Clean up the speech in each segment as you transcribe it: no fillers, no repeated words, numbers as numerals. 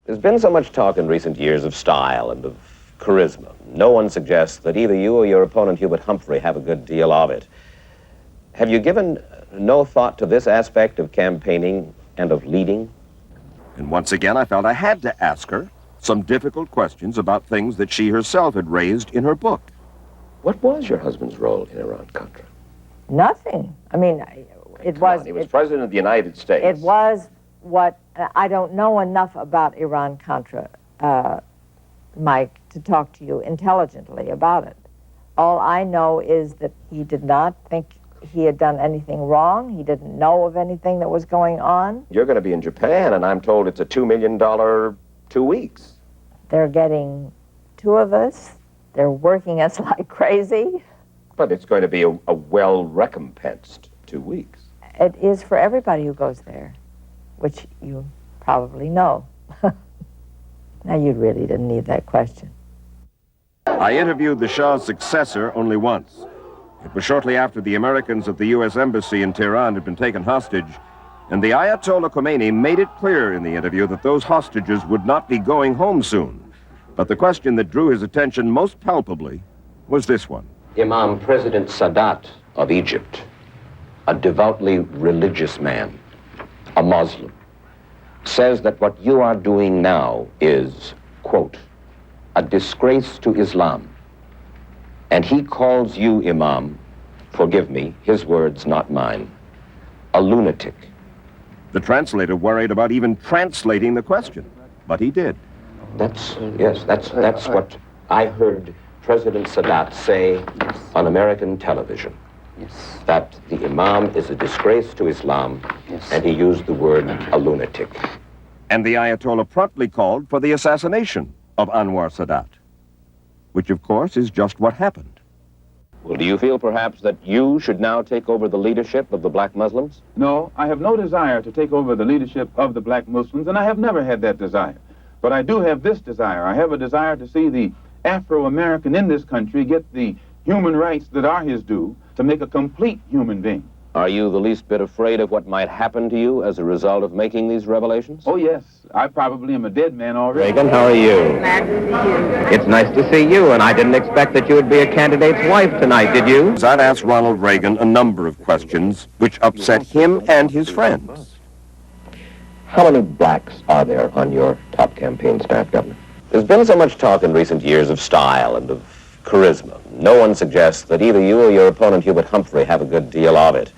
There's been so much talk in recent years of style and of charisma. No one suggests that either you or your opponent, Hubert Humphrey, have a good deal of it. Have you given no thought to this aspect of campaigning and of leading? And once again, I felt I had to ask her some difficult questions about things that she herself had raised in her book. What was your husband's role in Iran-Contra? Nothing. I mean, He was president of the United States. It was what, I don't know enough about Iran-Contra, Mike, to talk to you intelligently about it. All I know is that he did not think he had done anything wrong. He didn't know of anything that was going on. You're going to be in Japan, and I'm told it's a $2 million 2 weeks. They're getting two of us. They're working us like crazy. But it's going to be a well-recompensed 2 weeks. It is for everybody who goes there, which you probably know. Now, you really didn't need that question. I interviewed the Shah's successor only once. It was shortly after the Americans at the U.S. Embassy in Tehran had been taken hostage, and the Ayatollah Khomeini made it clear in the interview that those hostages would not be going home soon. But the question that drew his attention most palpably was this one. Imam, President Sadat of Egypt, a devoutly religious man, a Muslim, says that what you are doing now is, quote, a disgrace to Islam. And he calls you, Imam, forgive me, his words, not mine, a lunatic. The translator worried about even translating the question, but he did. That's what I heard President Sadat say on American television. Yes. That the Imam is a disgrace to Islam, Yes. and he used the word a lunatic. And the Ayatollah promptly called for the assassination of Anwar Sadat, which of course is just what happened. Well, do you feel perhaps that you should now take over the leadership of the black Muslims? No, I have no desire to take over the leadership of the black Muslims, and I have never had that desire. But I do have this desire. I have a desire to see the Afro-American in this country get the human rights that are his due to make a complete human being. Are you the least bit afraid of what might happen to you as a result of making these revelations? Oh, yes. I probably am a dead man already. Reagan, how are you? Glad to see you. It's nice to see you, and I didn't expect that you would be a candidate's wife tonight, did you? I'd asked Ronald Reagan a number of questions which upset him and his friends. How many blacks are there on your top campaign staff, Governor? There's been so much talk in recent years of style and of charisma. No one suggests that either you or your opponent, Hubert Humphrey, have a good deal of it.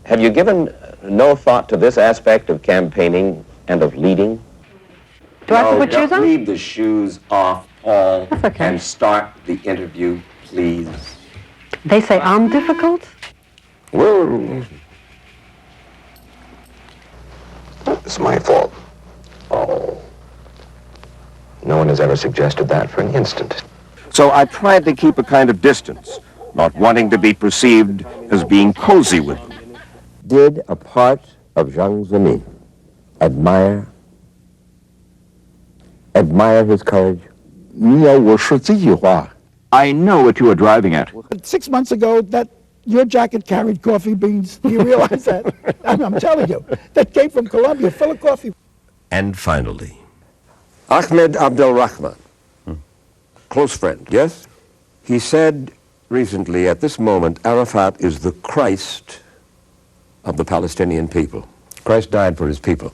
Have you given no thought to this aspect of campaigning and of leading? Do I have to put shoes on? Leave the shoes off, Paul, That's okay. and start the interview, please. They say I'm difficult? Well, it's my fault. Oh. No one has ever suggested that for an instant. So I tried to keep a kind of distance, not wanting to be perceived as being cozy with him. Did a part of Jiang Zemin admire his courage? I know what you are driving at. 6 months ago, that your jacket carried coffee beans. Do you realize that? I'm telling you. That came from Colombia, full of coffee. And finally, Ahmed Abdel Rahman, close friend, yes? He said recently, at this moment, Arafat is the Christ of the Palestinian people. Christ died for his people.